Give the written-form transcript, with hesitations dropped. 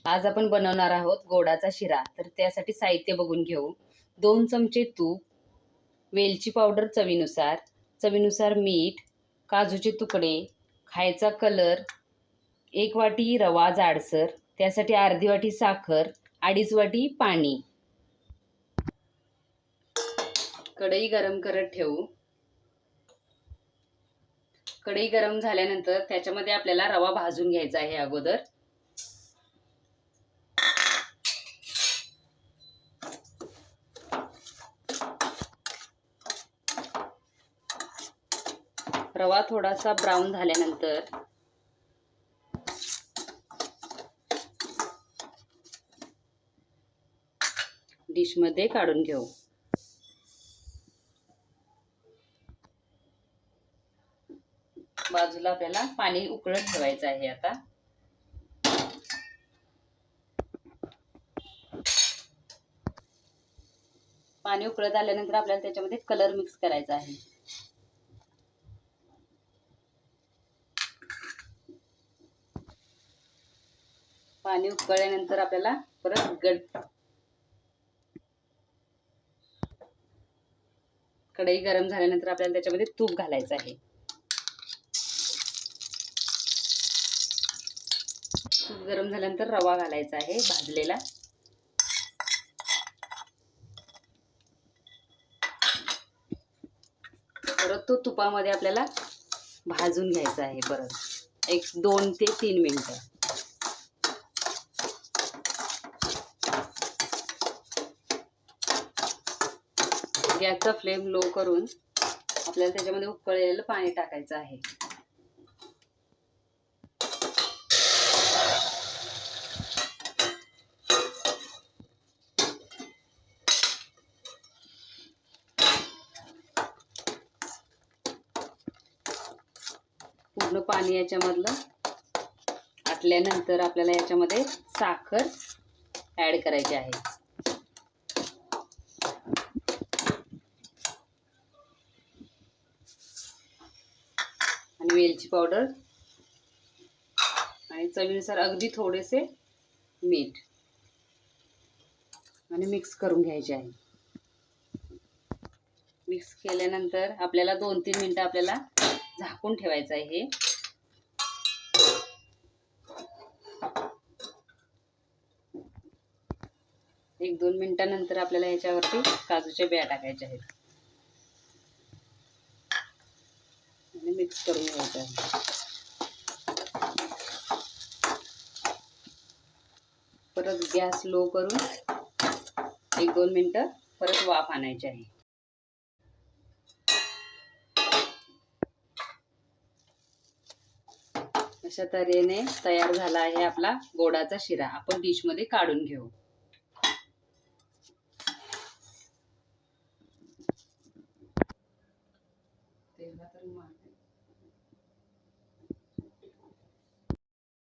आज आपण बनवणार आहोत गोडाचा शिरा। तर त्यासाठी साहित्य बघून घेऊ। 2 चमचे तूप, वेलची पावडर चवीनुसार, चवीनुसार मीठ, काजूचे तुकडे, खायचा कलर, 1 वाटी रवा जाडसर, त्यासाठी अर्धी वाटी साखर, 2.5 वाटी पाणी। कढई गरम करत ठेवू। कढई गरम झाल्यानंतर त्याच्यामध्ये आपल्याला रवा भाजून घ्यायचा आहे अगोदर। रवा थोडासा ब्राऊन झाल्यानंतर डिश मध्ये काढून घेऊ। बाजूला आपल्याला पाणी उकळत ठेवायचं आहे। आता पाणी उकळत आल्यानंतर आपल्याला त्याच्यामध्ये कलर मिक्स करायचा आहे। पाणी उकळल्यानंतर आपल्याला परत कढई गरम झाल्यानंतर आपल्याला त्याच्यामध्ये तूप घालायचं आहे। तूप गरम झाल्यानंतर रवा घालायचा आहे भाजलेला। परत तो तुपामध्ये आपल्याला भाजून घ्यायचा आहे। परत एक 2 ते 3 मिनिटं। गॅसचा फ्लेम लो करून आपल्याला त्याच्यामध्ये उकळलेलं पाणी टाकायचं आहे। पूर्ण पाणी याच्यामधलं आटल्यानंतर आपल्याला याच्यामध्ये साखर ऍड करायची आहे। आणि वेलची पावडर आणि चवीनुसार अगदी थोडेसे मीठ आणि मिक्स करून घ्यायचे आहे। मिक्स केल्यानंतर आपल्याला 2-3 मिनिटं आपल्याला झाकून ठेवायचं आहे। 1-2 मिनिटांनंतर आपल्याला याच्यावरती काजूच्या बिया टाकायच्या आहेत आणि मिक्स करून घ्यायचं आहे। परत गॅस लो करून 1-2 मिनिटं परत वाफ आणायची आहे। अशा तऱ्हेने तयार झाला आहे आपला गोडाचा शिरा। आपण डिश मध्ये काढून घेऊ।